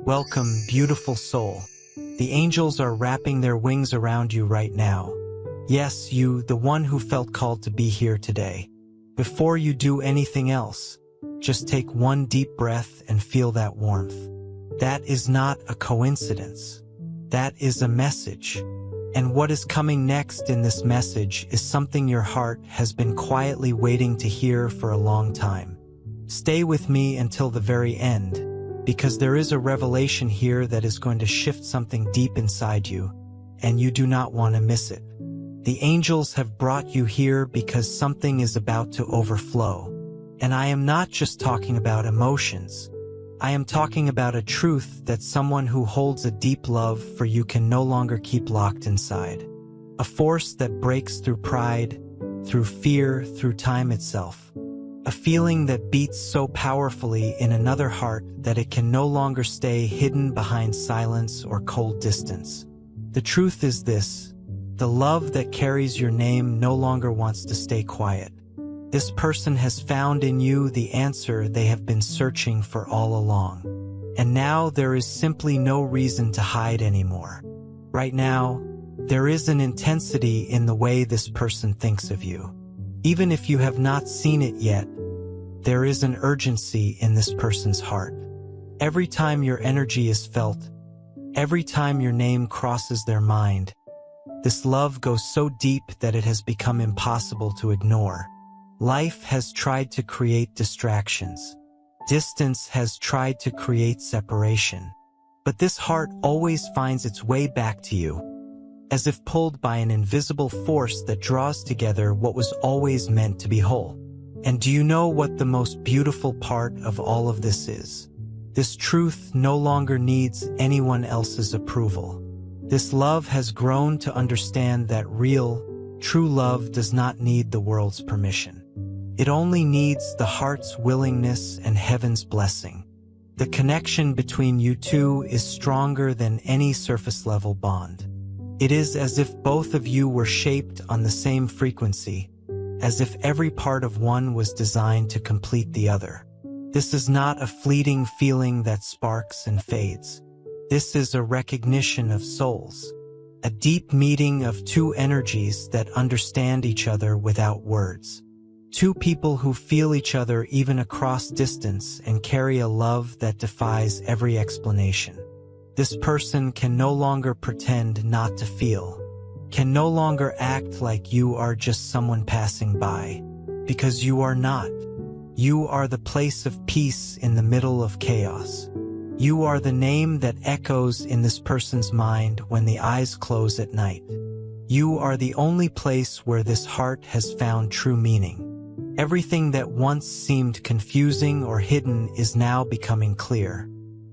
Welcome, beautiful soul. The angels are wrapping their wings around you right now. Yes, you, the one who felt called to be here today. Before you do anything else, just take one deep breath and feel that warmth. That is not a coincidence. That is a message. And what is coming next in this message is something your heart has been quietly waiting to hear for a long time. Stay with me until the very end, because there is a revelation here that is going to shift something deep inside you, and you do not want to miss it. The angels have brought you here because something is about to overflow. And I am not just talking about emotions. I am talking about a truth that someone who holds a deep love for you can no longer keep locked inside. A force that breaks through pride, through fear, through time itself. A feeling that beats so powerfully in another heart that it can no longer stay hidden behind silence or cold distance. The truth is this: the love that carries your name no longer wants to stay quiet. This person has found in you the answer they have been searching for all along. And now there is simply no reason to hide anymore. Right now, there is an intensity in the way this person thinks of you. Even if you have not seen it yet, there is an urgency in this person's heart. Every time your energy is felt, every time your name crosses their mind, this love goes so deep that it has become impossible to ignore. Life has tried to create distractions. Distance has tried to create separation. But this heart always finds its way back to you, as if pulled by an invisible force that draws together what was always meant to be whole. And do you know what the most beautiful part of all of this is? This truth no longer needs anyone else's approval. This love has grown to understand that real, true love does not need the world's permission. It only needs the heart's willingness and heaven's blessing. The connection between you two is stronger than any surface-level bond. It is as if both of you were shaped on the same frequency, as if every part of one was designed to complete the other. This is not a fleeting feeling that sparks and fades. This is a recognition of souls, a deep meeting of two energies that understand each other without words. Two people who feel each other even across distance and carry a love that defies every explanation. This person can no longer pretend not to feel, can no longer act like you are just someone passing by, because you are not. You are the place of peace in the middle of chaos. You are the name that echoes in this person's mind when the eyes close at night. You are the only place where this heart has found true meaning. Everything that once seemed confusing or hidden is now becoming clear.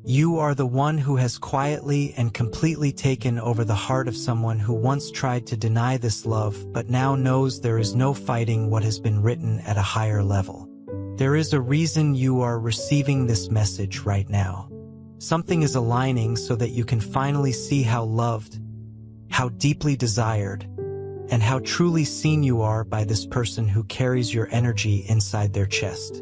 You are the one who has quietly and completely taken over the heart of someone who once tried to deny this love but now knows there is no fighting what has been written at a higher level. There is a reason you are receiving this message right now. Something is aligning so that you can finally see how loved, how deeply desired, and how truly seen you are by this person who carries your energy inside their chest.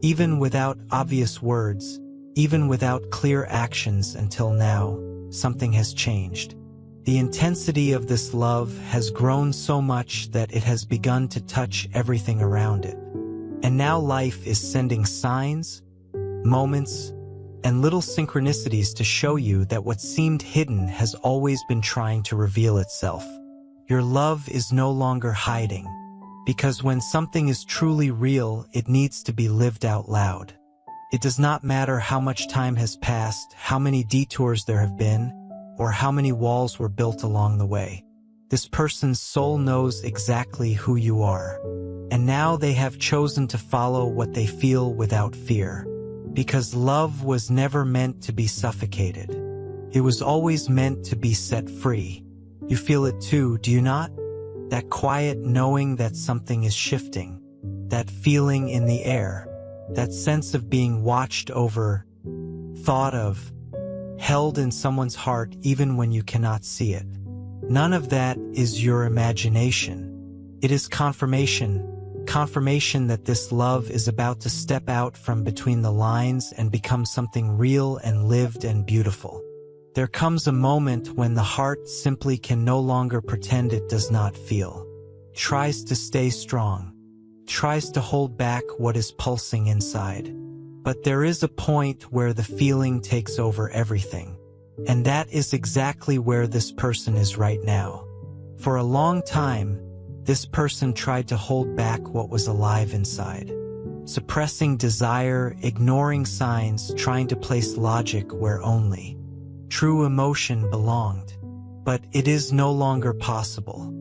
Even without obvious words, even without clear actions until now, something has changed. The intensity of this love has grown so much that it has begun to touch everything around it. And now life is sending signs, moments, and little synchronicities to show you that what seemed hidden has always been trying to reveal itself. Your love is no longer hiding, because when something is truly real, it needs to be lived out loud. It does not matter how much time has passed, how many detours there have been, or how many walls were built along the way. This person's soul knows exactly who you are, and now they have chosen to follow what they feel without fear. Because love was never meant to be suffocated. It was always meant to be set free. You feel it too, do you not? That quiet knowing that something is shifting. That feeling in the air. That sense of being watched over, thought of, held in someone's heart even when you cannot see it. None of that is your imagination. It is confirmation, confirmation that this love is about to step out from between the lines and become something real and lived and beautiful. There comes a moment when the heart simply can no longer pretend it does not feel. Tries to stay strong. Tries to hold back what is pulsing inside. But there is a point where the feeling takes over everything. And that is exactly where this person is right now. For a long time, this person tried to hold back what was alive inside. Suppressing desire, ignoring signs, trying to place logic where only true emotion belonged. But it is no longer possible.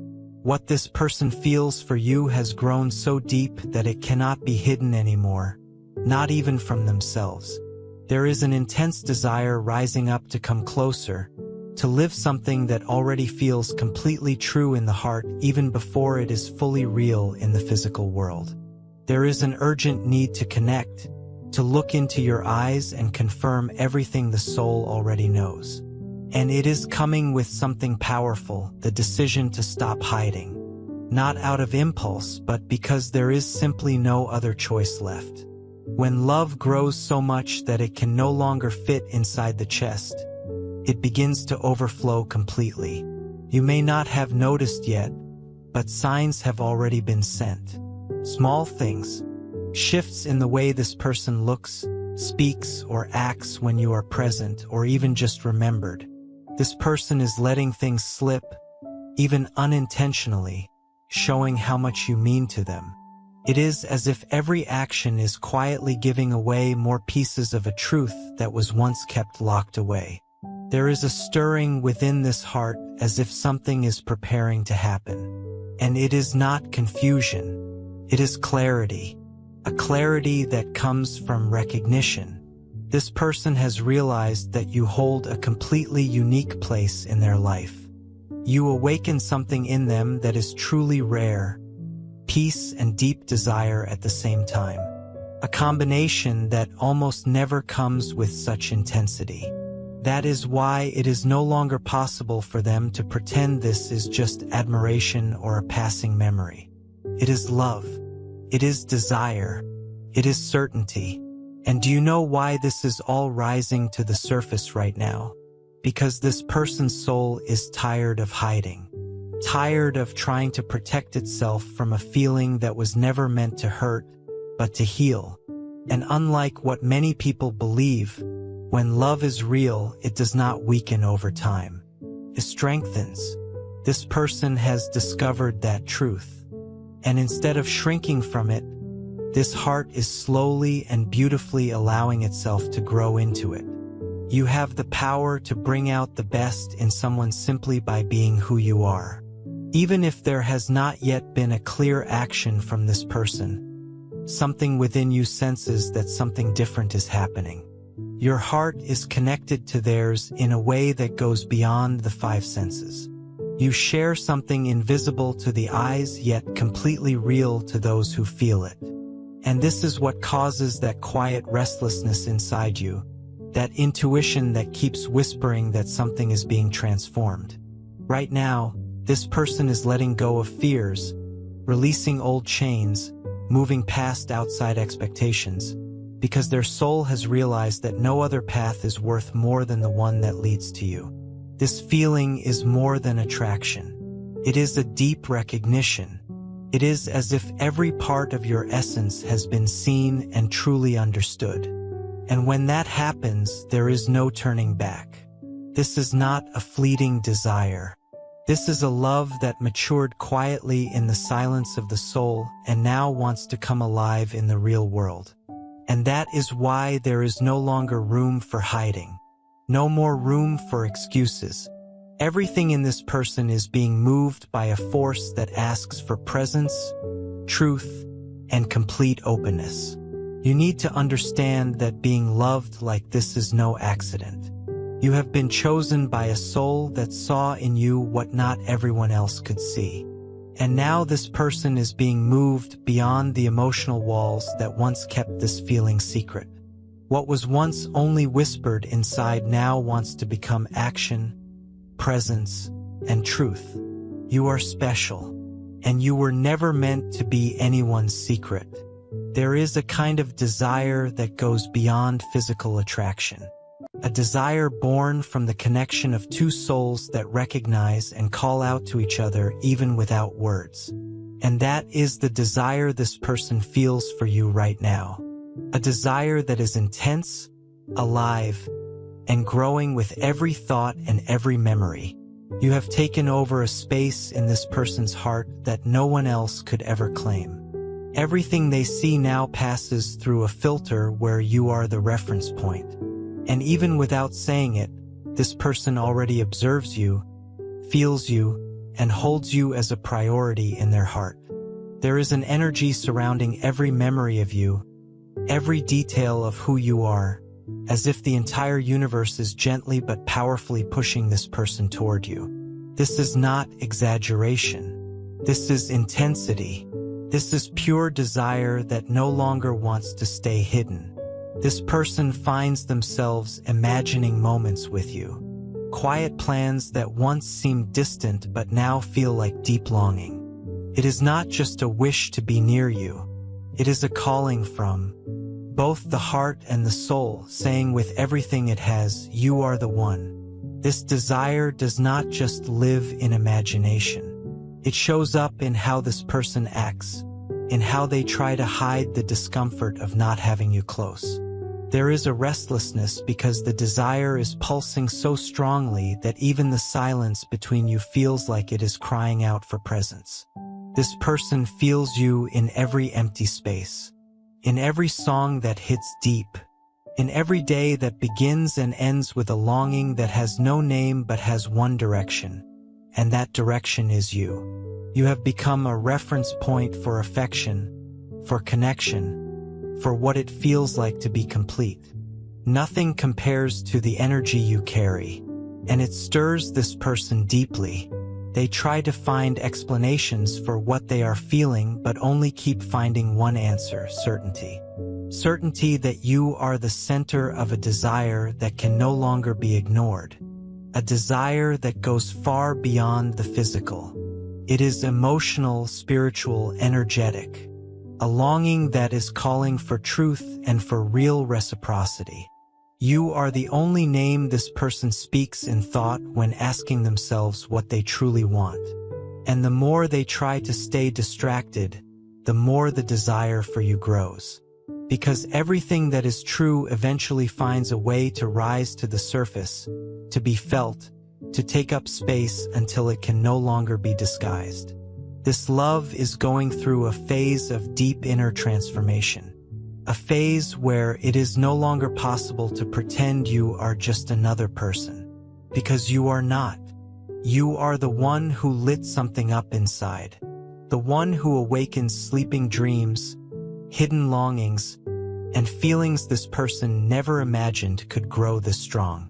What this person feels for you has grown so deep that it cannot be hidden anymore, not even from themselves. There is an intense desire rising up to come closer, to live something that already feels completely true in the heart even before it is fully real in the physical world. There is an urgent need to connect, to look into your eyes and confirm everything the soul already knows. And it is coming with something powerful, the decision to stop hiding. Not out of impulse, but because there is simply no other choice left. When love grows so much that it can no longer fit inside the chest, it begins to overflow completely. You may not have noticed yet, but signs have already been sent. Small things, shifts in the way this person looks, speaks, or acts when you are present or even just remembered. This person is letting things slip, even unintentionally, showing how much you mean to them. It is as if every action is quietly giving away more pieces of a truth that was once kept locked away. There is a stirring within this heart as if something is preparing to happen. And it is not confusion. It is clarity. A clarity that comes from recognition. This person has realized that you hold a completely unique place in their life. You awaken something in them that is truly rare. Peace and deep desire at the same time. A combination that almost never comes with such intensity. That is why it is no longer possible for them to pretend this is just admiration or a passing memory. It is love. It is desire. It is certainty. And do you know why this is all rising to the surface right now? Because this person's soul is tired of hiding. Tired of trying to protect itself from a feeling that was never meant to hurt, but to heal. And unlike what many people believe, when love is real, it does not weaken over time. It strengthens. This person has discovered that truth. And instead of shrinking from it, this heart is slowly and beautifully allowing itself to grow into it. You have the power to bring out the best in someone simply by being who you are. Even if there has not yet been a clear action from this person, something within you senses that something different is happening. Your heart is connected to theirs in a way that goes beyond the five senses. You share something invisible to the eyes yet completely real to those who feel it. And this is what causes that quiet restlessness inside you, that intuition that keeps whispering that something is being transformed. Right now, this person is letting go of fears, releasing old chains, moving past outside expectations, because their soul has realized that no other path is worth more than the one that leads to you. This feeling is more than attraction. It is a deep recognition. It is as if every part of your essence has been seen and truly understood. And when that happens, there is no turning back. This is not a fleeting desire. This is a love that matured quietly in the silence of the soul and now wants to come alive in the real world. And that is why there is no longer room for hiding. No more room for excuses. Everything in this person is being moved by a force that asks for presence, truth, and complete openness. You need to understand that being loved like this is no accident. You have been chosen by a soul that saw in you what not everyone else could see. And now this person is being moved beyond the emotional walls that once kept this feeling secret. What was once only whispered inside now wants to become action, presence, and truth. You are special. and you were never meant to be anyone's secret. There is a kind of desire that goes beyond physical attraction. A desire born from the connection of two souls that recognize and call out to each other even without words. And that is the desire this person feels for you right now. A desire that is intense, alive, and growing with every thought and every memory. You have taken over a space in this person's heart that no one else could ever claim. Everything they see now passes through a filter where you are the reference point. And even without saying it, this person already observes you, feels you, and holds you as a priority in their heart. There is an energy surrounding every memory of you, every detail of who you are, as if the entire universe is gently but powerfully pushing this person toward you. This is not exaggeration. This is intensity. This is pure desire that no longer wants to stay hidden. This person finds themselves imagining moments with you. Quiet plans that once seemed distant but now feel like deep longing. It is not just a wish to be near you. It is a calling from both the heart and the soul, saying with everything it has, you are the one. This desire does not just live in imagination. It shows up in how this person acts, in how they try to hide the discomfort of not having you close. There is a restlessness because the desire is pulsing so strongly that even the silence between you feels like it is crying out for presence. This person feels you in every empty space, in every song that hits deep, in every day that begins and ends with a longing that has no name but has one direction, and that direction is you. You have become a reference point for affection, for connection, for what it feels like to be complete. Nothing compares to the energy you carry, and it stirs this person deeply. They try to find explanations for what they are feeling but only keep finding one answer: certainty. Certainty that you are the center of a desire that can no longer be ignored. A desire that goes far beyond the physical. It is emotional, spiritual, energetic. A longing that is calling for truth and for real reciprocity. You are the only name this person speaks in thought when asking themselves what they truly want. And the more they try to stay distracted, the more the desire for you grows. Because everything that is true eventually finds a way to rise to the surface, to be felt, to take up space until it can no longer be disguised. This love is going through a phase of deep inner transformation. A phase where it is no longer possible to pretend you are just another person. Because you are not. You are the one who lit something up inside. The one who awakens sleeping dreams, hidden longings, and feelings this person never imagined could grow this strong.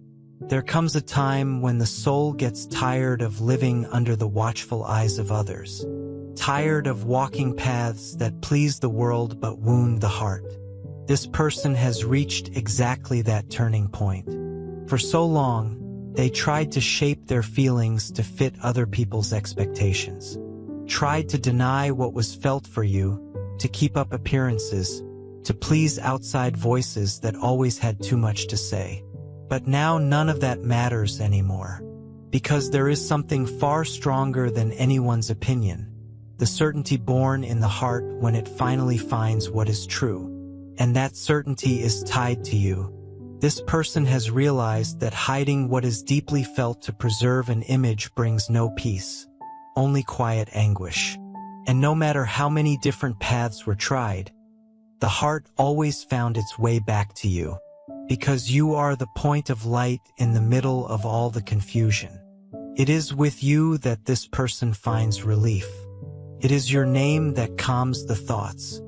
There comes a time when the soul gets tired of living under the watchful eyes of others. Tired of walking paths that please the world but wound the heart. This person has reached exactly that turning point. For so long, they tried to shape their feelings to fit other people's expectations. Tried to deny what was felt for you, to keep up appearances, to please outside voices that always had too much to say. But now none of that matters anymore. Because there is something far stronger than anyone's opinion. The certainty born in the heart when it finally finds what is true. And that certainty is tied to you. This person has realized that hiding what is deeply felt to preserve an image brings no peace, only quiet anguish. And no matter how many different paths were tried, the heart always found its way back to you. Because you are the point of light in the middle of all the confusion. It is with you that this person finds relief. It is your name that calms the thoughts.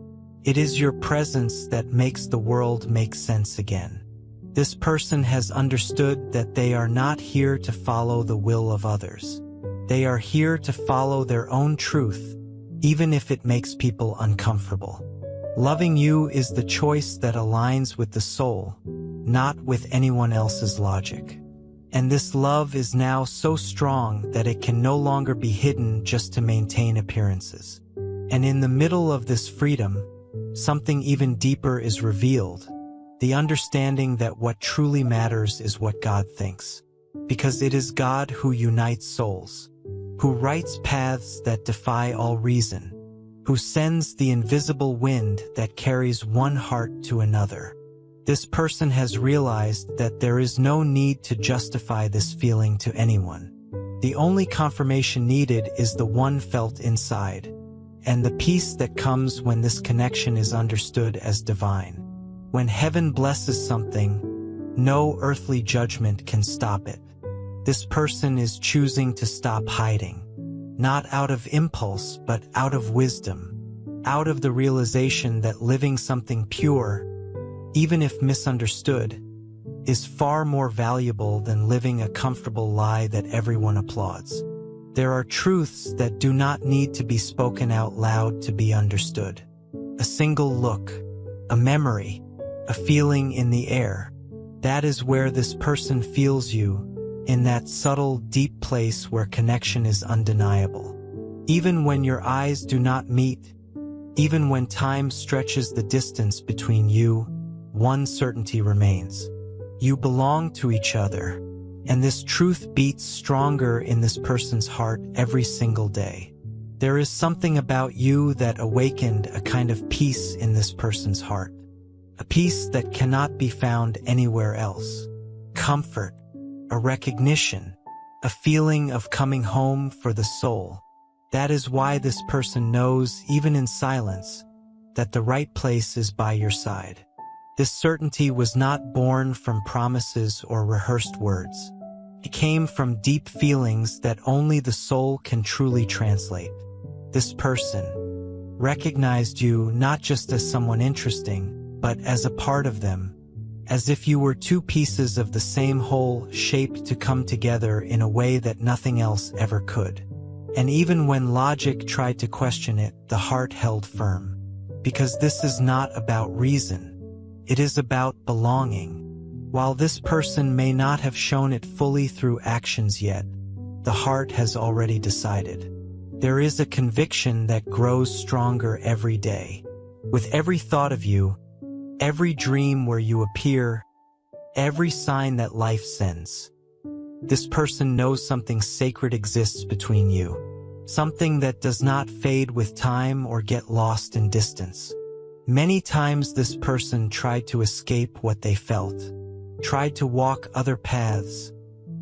It is your presence that makes the world make sense again. This person has understood that they are not here to follow the will of others. They are here to follow their own truth, even if it makes people uncomfortable. Loving you is the choice that aligns with the soul, not with anyone else's logic. And this love is now so strong that it can no longer be hidden just to maintain appearances. And in the middle of this freedom, something even deeper is revealed, the understanding that what truly matters is what God thinks. Because it is God who unites souls, who writes paths that defy all reason, who sends the invisible wind that carries one heart to another. This person has realized that there is no need to justify this feeling to anyone. The only confirmation needed is the one felt inside, and the peace that comes when this connection is understood as divine. When heaven blesses something, no earthly judgment can stop it. This person is choosing to stop hiding, not out of impulse but out of wisdom, out of the realization that living something pure, even if misunderstood, is far more valuable than living a comfortable lie that everyone applauds. There are truths that do not need to be spoken out loud to be understood. A single look, a memory, a feeling in the air. That is where this person feels you, in that subtle, deep place where connection is undeniable. Even when your eyes do not meet, even when time stretches the distance between you, one certainty remains. You belong to each other, and this truth beats stronger in this person's heart every single day. There is something about you that awakened a kind of peace in this person's heart, a peace that cannot be found anywhere else. Comfort, a recognition, a feeling of coming home for the soul. That is why this person knows, even in silence, that the right place is by your side. This certainty was not born from promises or rehearsed words. It came from deep feelings that only the soul can truly translate. This person recognized you not just as someone interesting, but as a part of them, as if you were two pieces of the same whole shaped to come together in a way that nothing else ever could. And even when logic tried to question it, the heart held firm. Because this is not about reason. It is about belonging. While this person may not have shown it fully through actions yet, the heart has already decided. There is a conviction that grows stronger every day. With every thought of you, every dream where you appear, every sign that life sends. This person knows something sacred exists between you, something that does not fade with time or get lost in distance. Many times this person tried to escape what they felt, tried to walk other paths,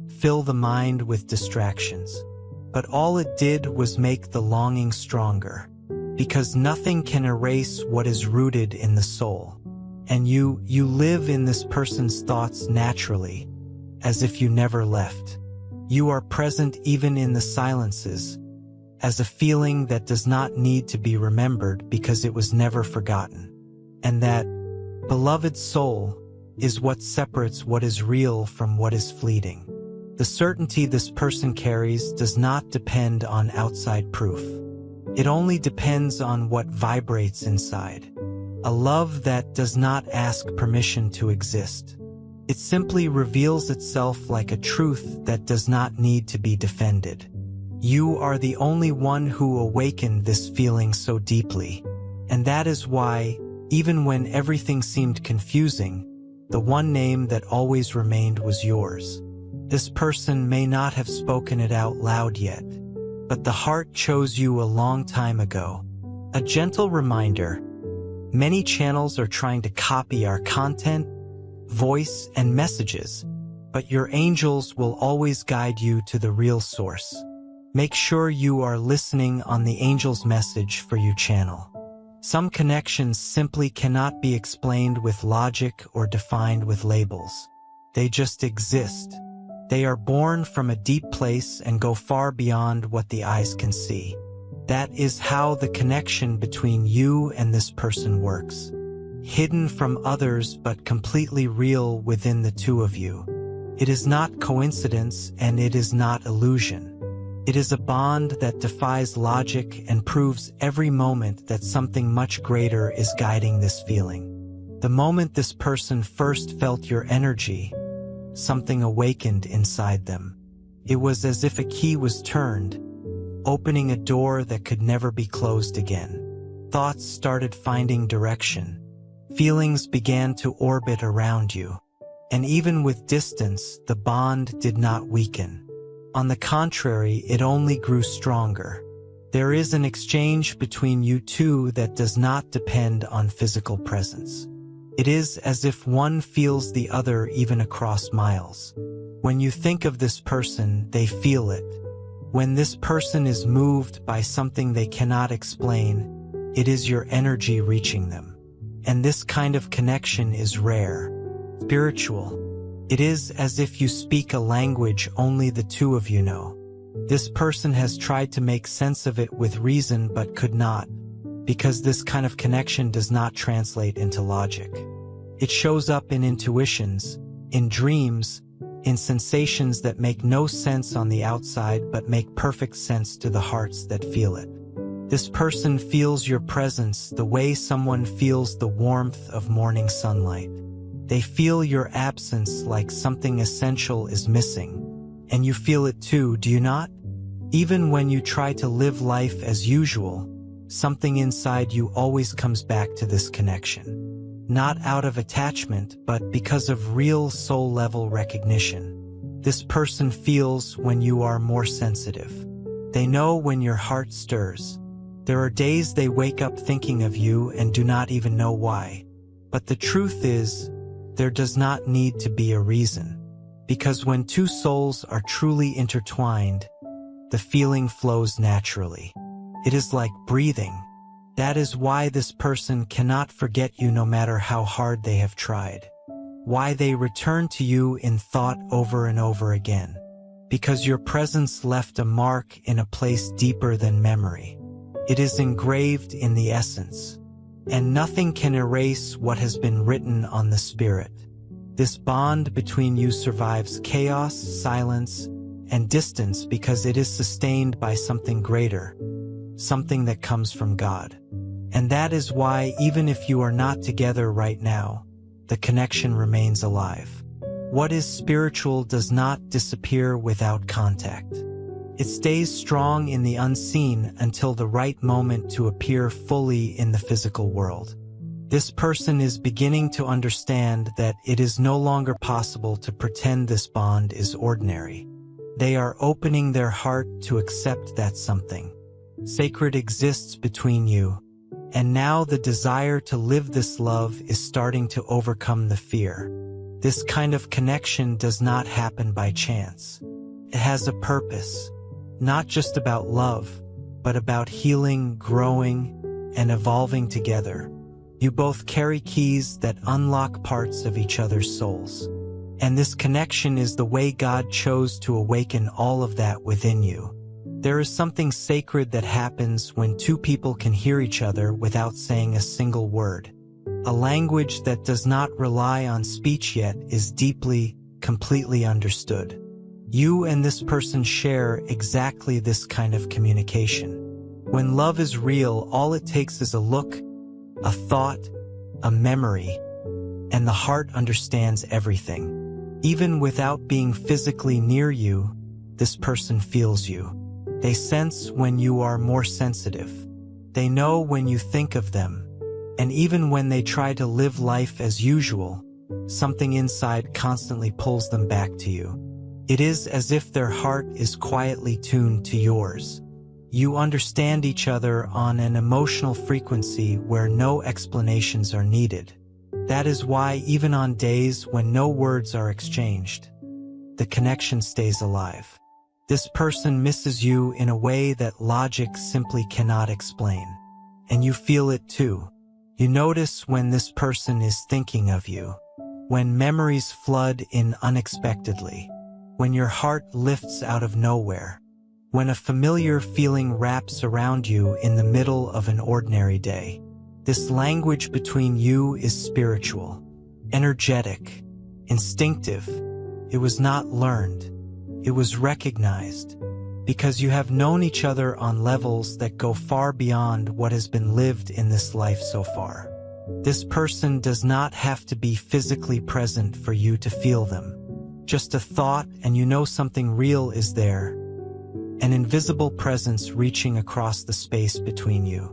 fill the mind with distractions. But all it did was make the longing stronger, because nothing can erase what is rooted in the soul. And you live in this person's thoughts naturally, as if you never left. You are present even in the silences, as a feeling that does not need to be remembered because it was never forgotten. And that beloved soul is what separates what is real from what is fleeting. The certainty this person carries does not depend on outside proof. It only depends on what vibrates inside. A love that does not ask permission to exist. It simply reveals itself like a truth that does not need to be defended. You are the only one who awakened this feeling so deeply. And that is why, even when everything seemed confusing, the one name that always remained was yours. This person may not have spoken it out loud yet, but the heart chose you a long time ago. A gentle reminder: many channels are trying to copy our content, voice, and messages, but your angels will always guide you to the real source. Make sure you are listening on the angel's message for you channel. Some connections simply cannot be explained with logic or defined with labels. They just exist. They are born from a deep place and go far beyond what the eyes can see. That is how the connection between you and this person works. Hidden from others but completely real within the two of you. It is not coincidence and it is not illusion. It is a bond that defies logic and proves every moment that something much greater is guiding this feeling. The moment this person first felt your energy, something awakened inside them. It was as if a key was turned, opening a door that could never be closed again. Thoughts started finding direction. Feelings began to orbit around you. And even with distance, the bond did not weaken. On the contrary, it only grew stronger. There is an exchange between you two that does not depend on physical presence. It is as if one feels the other even across miles. When you think of this person, they feel it. When this person is moved by something they cannot explain, it is your energy reaching them. And this kind of connection is rare, spiritual. It is as if you speak a language only the two of you know. This person has tried to make sense of it with reason but could not, because this kind of connection does not translate into logic. It shows up in intuitions, in dreams, in sensations that make no sense on the outside but make perfect sense to the hearts that feel it. This person feels your presence the way someone feels the warmth of morning sunlight. They feel your absence like something essential is missing. And you feel it too, do you not? Even when you try to live life as usual, something inside you always comes back to this connection. Not out of attachment, but because of real soul-level recognition. This person feels when you are more sensitive. They know when your heart stirs. There are days they wake up thinking of you and do not even know why. But the truth is, there does not need to be a reason. Because when two souls are truly intertwined, the feeling flows naturally. It is like breathing. That is why this person cannot forget you no matter how hard they have tried. Why they return to you in thought over and over again. Because your presence left a mark in a place deeper than memory. It is engraved in the essence. And nothing can erase what has been written on the spirit. This bond between you survives chaos, silence, and distance because it is sustained by something greater, something that comes from God. And that is why, even if you are not together right now, the connection remains alive. What is spiritual does not disappear without contact. It stays strong in the unseen until the right moment to appear fully in the physical world. This person is beginning to understand that it is no longer possible to pretend this bond is ordinary. They are opening their heart to accept that something sacred exists between you, and now the desire to live this love is starting to overcome the fear. This kind of connection does not happen by chance. It has a purpose, not just about love, but about healing, growing, and evolving together. You both carry keys that unlock parts of each other's souls. And this connection is the way God chose to awaken all of that within you. There is something sacred that happens when two people can hear each other without saying a single word. A language that does not rely on speech yet is deeply, completely understood. You and this person share exactly this kind of communication. When love is real, all it takes is a look, a thought, a memory, and the heart understands everything. Even without being physically near you, this person feels you. They sense when you are more sensitive. They know when you think of them. And even when they try to live life as usual, something inside constantly pulls them back to you. It is as if their heart is quietly tuned to yours. You understand each other on an emotional frequency where no explanations are needed. That is why even on days when no words are exchanged, the connection stays alive. This person misses you in a way that logic simply cannot explain. And you feel it too. You notice when this person is thinking of you, when memories flood in unexpectedly, when your heart lifts out of nowhere, when a familiar feeling wraps around you in the middle of an ordinary day. This language between you is spiritual, energetic, instinctive. It was not learned. It was recognized, because you have known each other on levels that go far beyond what has been lived in this life so far. This person does not have to be physically present for you to feel them. Just a thought, and you know something real is there. An invisible presence reaching across the space between you.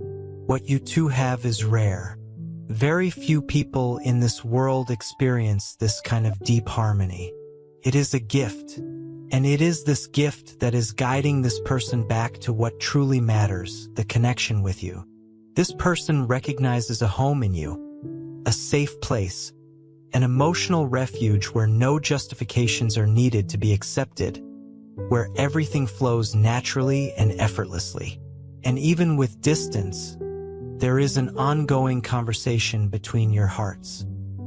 What you two have is rare. Very few people in this world experience this kind of deep harmony. It is a gift, and it is this gift that is guiding this person back to what truly matters, the connection with you. This person recognizes a home in you, a safe place, an emotional refuge where no justifications are needed to be accepted, where everything flows naturally and effortlessly. And even with distance, there is an ongoing conversation between your hearts.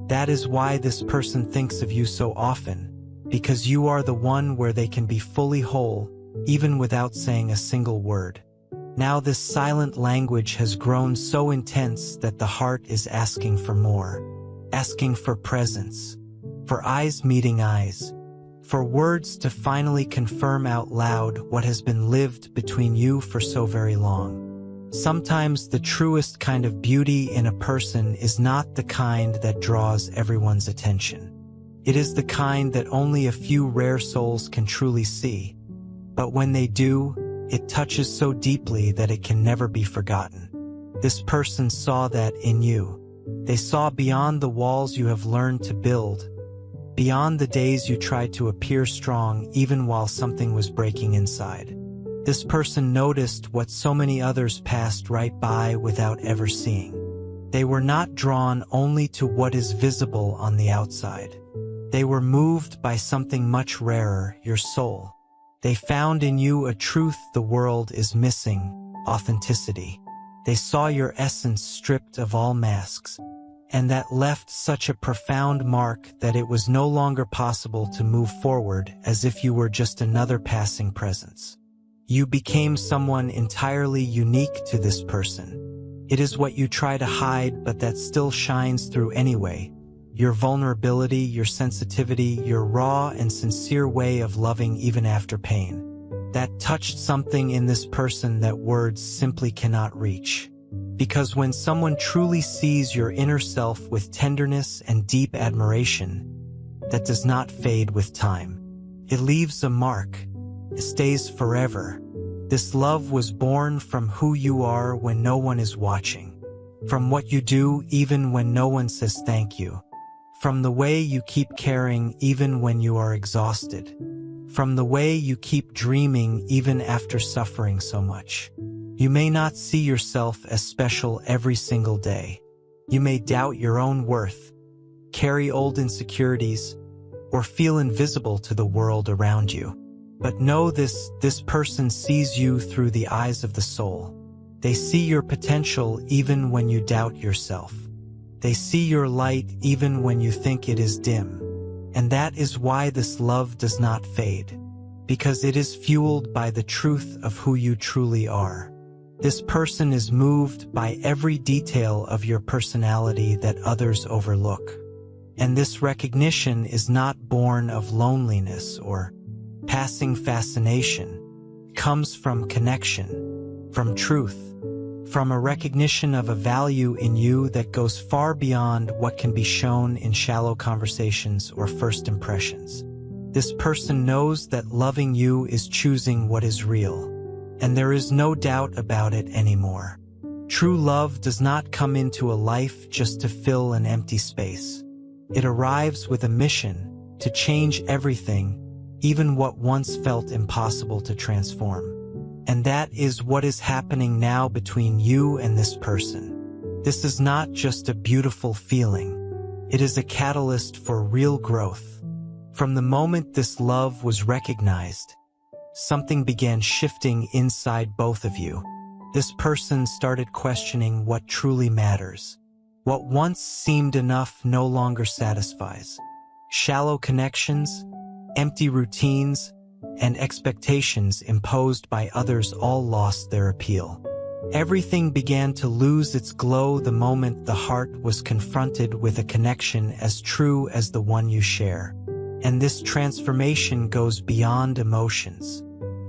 That is why this person thinks of you so often, because you are the one where they can be fully whole, even without saying a single word. Now this silent language has grown so intense that the heart is asking for more, asking for presence, for eyes meeting eyes, for words to finally confirm out loud what has been lived between you for so very long. Sometimes the truest kind of beauty in a person is not the kind that draws everyone's attention. It is the kind that only a few rare souls can truly see. But when they do, it touches so deeply that it can never be forgotten. This person saw that in you. They saw beyond the walls you have learned to build, beyond the days you tried to appear strong even while something was breaking inside. This person noticed what so many others passed right by without ever seeing. They were not drawn only to what is visible on the outside. They were moved by something much rarer, your soul. They found in you a truth the world is missing, authenticity. They saw your essence stripped of all masks, and that left such a profound mark that it was no longer possible to move forward as if you were just another passing presence. You became someone entirely unique to this person. It is what you try to hide, but that still shines through anyway. Your vulnerability, your sensitivity, your raw and sincere way of loving even after pain. That touched something in this person that words simply cannot reach. Because when someone truly sees your inner self with tenderness and deep admiration, that does not fade with time. It leaves a mark. It stays forever. This love was born from who you are when no one is watching. From what you do even when no one says thank you. From the way you keep caring even when you are exhausted. From the way you keep dreaming even after suffering so much. You may not see yourself as special every single day. You may doubt your own worth, carry old insecurities, or feel invisible to the world around you. But know this person sees you through the eyes of the soul. They see your potential even when you doubt yourself. They see your light even when you think it is dim. And that is why this love does not fade. Because it is fueled by the truth of who you truly are. This person is moved by every detail of your personality that others overlook. And this recognition is not born of loneliness or passing fascination. It comes from connection, from truth, from a recognition of a value in you that goes far beyond what can be shown in shallow conversations or first impressions. This person knows that loving you is choosing what is real, and there is no doubt about it anymore. True love does not come into a life just to fill an empty space. It arrives with a mission to change everything, even what once felt impossible to transform. And that is what is happening now between you and this person. This is not just a beautiful feeling. It is a catalyst for real growth. From the moment this love was recognized, something began shifting inside both of you. This person started questioning what truly matters. What once seemed enough no longer satisfies. Shallow connections, empty routines, and expectations imposed by others all lost their appeal. Everything began to lose its glow the moment the heart was confronted with a connection as true as the one you share. And this transformation goes beyond emotions.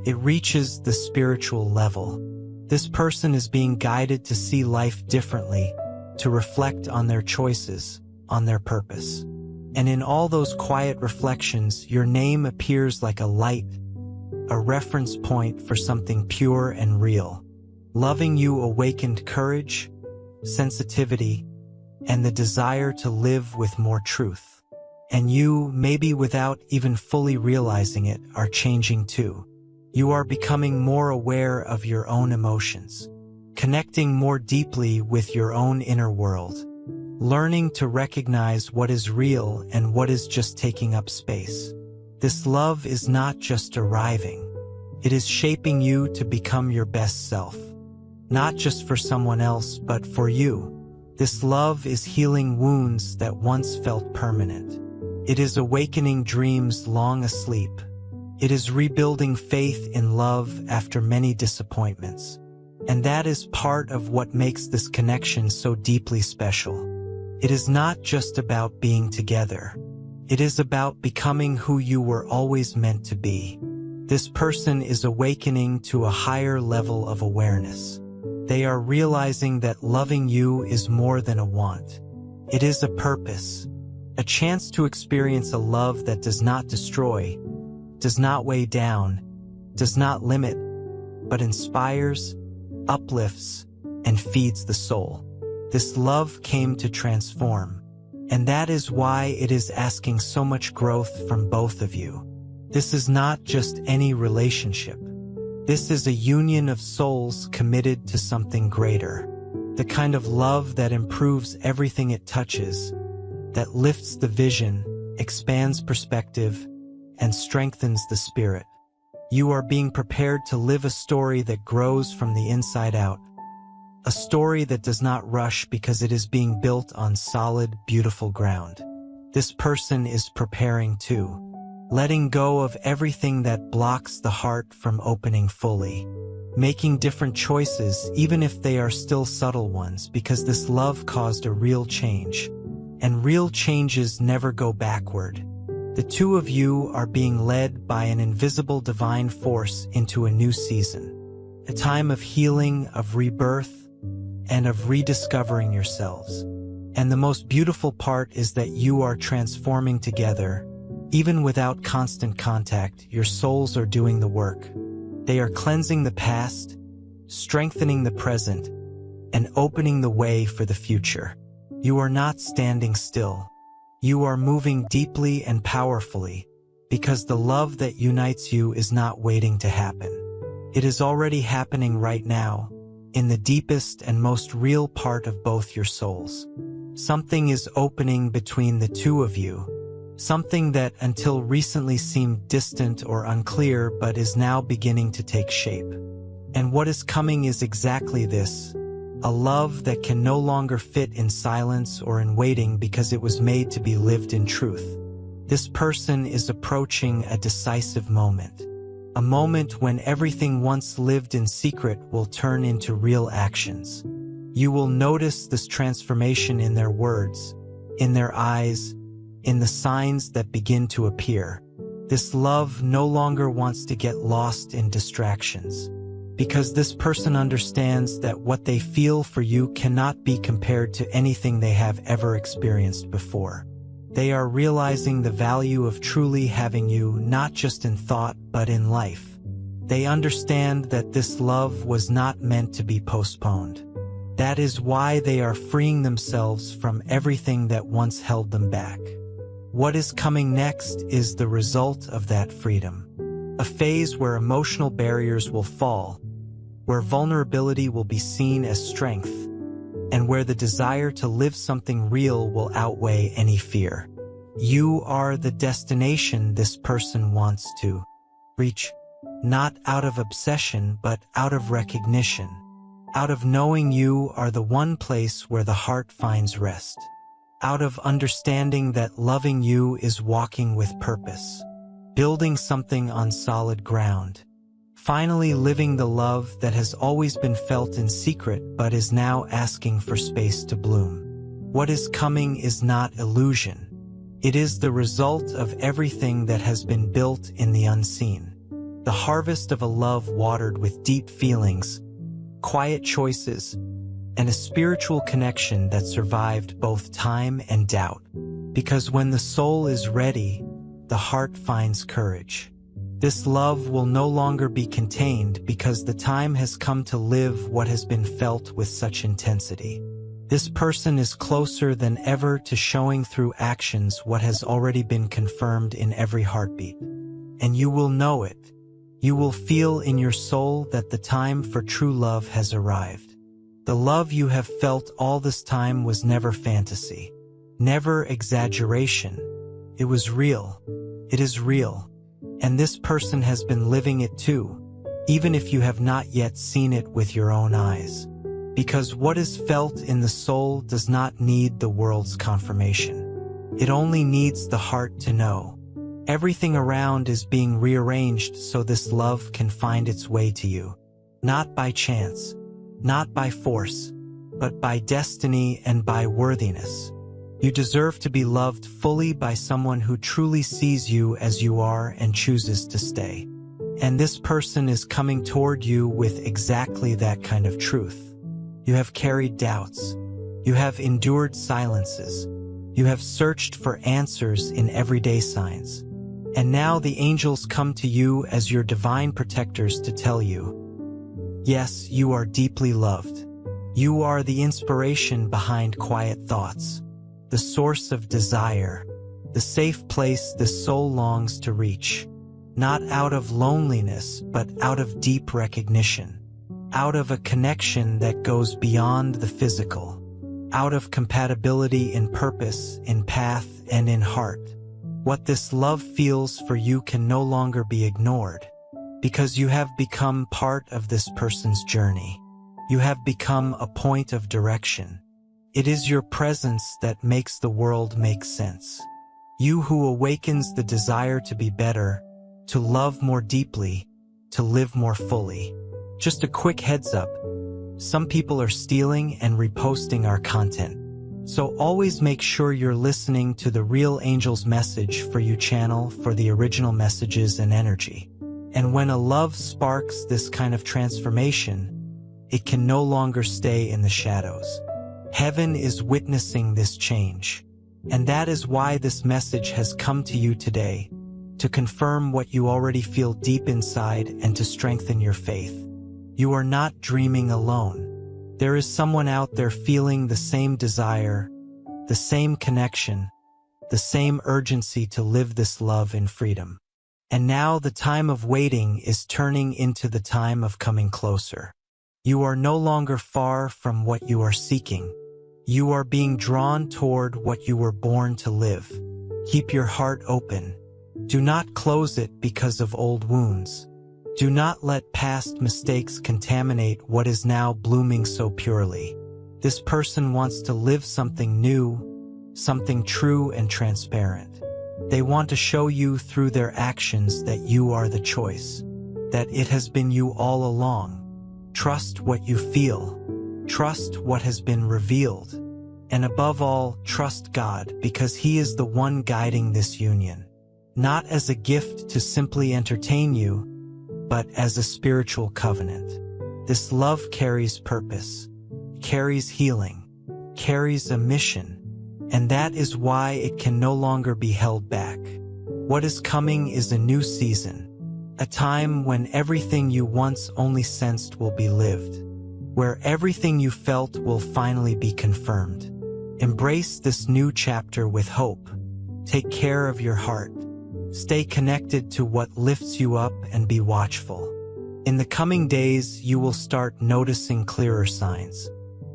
It reaches the spiritual level. This person is being guided to see life differently, to reflect on their choices, on their purpose. And in all those quiet reflections, your name appears like a light, a reference point for something pure and real. Loving you awakened courage, sensitivity, and the desire to live with more truth. And you, maybe without even fully realizing it, are changing too. You are becoming more aware of your own emotions, connecting more deeply with your own inner world, learning to recognize what is real and what is just taking up space. This love is not just arriving. It is shaping you to become your best self. Not just for someone else, but for you. This love is healing wounds that once felt permanent. It is awakening dreams long asleep. It is rebuilding faith in love after many disappointments. And that is part of what makes this connection so deeply special. It is not just about being together. It is about becoming who you were always meant to be. This person is awakening to a higher level of awareness. They are realizing that loving you is more than a want. It is a purpose, a chance to experience a love that does not destroy, does not weigh down, does not limit, but inspires, uplifts, and feeds the soul. This love came to transform, and that is why it is asking so much growth from both of you. This is not just any relationship. This is a union of souls committed to something greater. The kind of love that improves everything it touches, that lifts the vision, expands perspective, and strengthens the spirit. You are being prepared to live a story that grows from the inside out. A story that does not rush because it is being built on solid, beautiful ground. This person is preparing too, letting go of everything that blocks the heart from opening fully, making different choices even if they are still subtle ones, because this love caused a real change, and real changes never go backward. The two of you are being led by an invisible divine force into a new season, a time of healing, of rebirth, and of rediscovering yourselves. And the most beautiful part is that you are transforming together. Even without constant contact, your souls are doing the work. They are cleansing the past, strengthening the present, and opening the way for the future. You are not standing still. You are moving deeply and powerfully, because the love that unites you is not waiting to happen. It is already happening right now, in the deepest and most real part of both your souls. Something is opening between the two of you. Something that until recently seemed distant or unclear but is now beginning to take shape. And what is coming is exactly this, a love that can no longer fit in silence or in waiting because it was made to be lived in truth. This person is approaching a decisive moment. A moment when everything once lived in secret will turn into real actions. You will notice this transformation in their words, in their eyes, in the signs that begin to appear. This love no longer wants to get lost in distractions, because this person understands that what they feel for you cannot be compared to anything they have ever experienced before. They are realizing the value of truly having you, not just in thought, but in life. They understand that this love was not meant to be postponed. That is why they are freeing themselves from everything that once held them back. What is coming next is the result of that freedom. A phase where emotional barriers will fall, where vulnerability will be seen as strength, and where the desire to live something real will outweigh any fear. You are the destination this person wants to reach, not out of obsession, but out of recognition, out of knowing you are the one place where the heart finds rest, out of understanding that loving you is walking with purpose, building something on solid ground. Finally living the love that has always been felt in secret but is now asking for space to bloom. What is coming is not illusion. It is the result of everything that has been built in the unseen. The harvest of a love watered with deep feelings, quiet choices, and a spiritual connection that survived both time and doubt. Because when the soul is ready, the heart finds courage. This love will no longer be contained because the time has come to live what has been felt with such intensity. This person is closer than ever to showing through actions what has already been confirmed in every heartbeat. And you will know it. You will feel in your soul that the time for true love has arrived. The love you have felt all this time was never fantasy, never exaggeration. It was real. It is real. And this person has been living it too, even if you have not yet seen it with your own eyes. Because what is felt in the soul does not need the world's confirmation. It only needs the heart to know. Everything around is being rearranged so this love can find its way to you. Not by chance, not by force, but by destiny and by worthiness. You deserve to be loved fully by someone who truly sees you as you are and chooses to stay. And this person is coming toward you with exactly that kind of truth. You have carried doubts. You have endured silences. You have searched for answers in everyday signs. And now the angels come to you as your divine protectors to tell you, yes, you are deeply loved. You are the inspiration behind quiet thoughts, the source of desire, the safe place the soul longs to reach, not out of loneliness, but out of deep recognition, out of a connection that goes beyond the physical, out of compatibility in purpose, in path, and in heart. What this love feels for you can no longer be ignored, because you have become part of this person's journey. You have become a point of direction. It is your presence that makes the world make sense. You who awakens the desire to be better, to love more deeply, to live more fully. Just a quick heads up, some people are stealing and reposting our content. So always make sure you're listening to the Real Angel's Message for You channel for the original messages and energy. And when a love sparks this kind of transformation, it can no longer stay in the shadows. Heaven is witnessing this change. And that is why this message has come to you today, to confirm what you already feel deep inside and to strengthen your faith. You are not dreaming alone. There is someone out there feeling the same desire, the same connection, the same urgency to live this love in freedom. And now the time of waiting is turning into the time of coming closer. You are no longer far from what you are seeking. You are being drawn toward what you were born to live. Keep your heart open. Do not close it because of old wounds. Do not let past mistakes contaminate what is now blooming so purely. This person wants to live something new, something true and transparent. They want to show you through their actions that you are the choice, that it has been you all along. Trust what you feel. Trust what has been revealed. And above all, trust God, because He is the one guiding this union. Not as a gift to simply entertain you, but as a spiritual covenant. This love carries purpose, carries healing, carries a mission, and that is why it can no longer be held back. What is coming is a new season, a time when everything you once only sensed will be lived, where everything you felt will finally be confirmed. Embrace this new chapter with hope. Take care of your heart. Stay connected to what lifts you up and be watchful. In the coming days, you will start noticing clearer signs.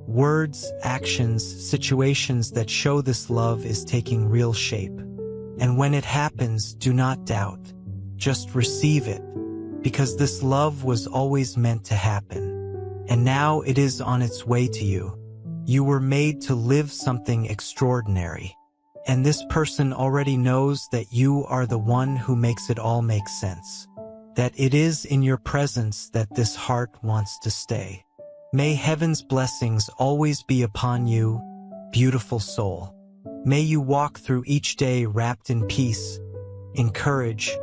Words, actions, situations that show this love is taking real shape. And when it happens, do not doubt. Just receive it, because this love was always meant to happen. And now it is on its way to you. You were made to live something extraordinary. And this person already knows that you are the one who makes it all make sense. That it is in your presence that this heart wants to stay. May heaven's blessings always be upon you, beautiful soul. May you walk through each day wrapped in peace, in courage,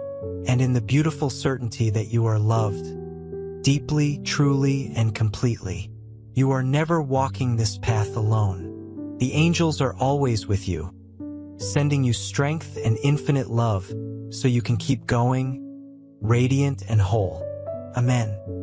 and in the beautiful certainty that you are loved, deeply, truly, and completely. You are never walking this path alone. The angels are always with you. sending you strength and infinite love so you can keep going, radiant and whole. Amen.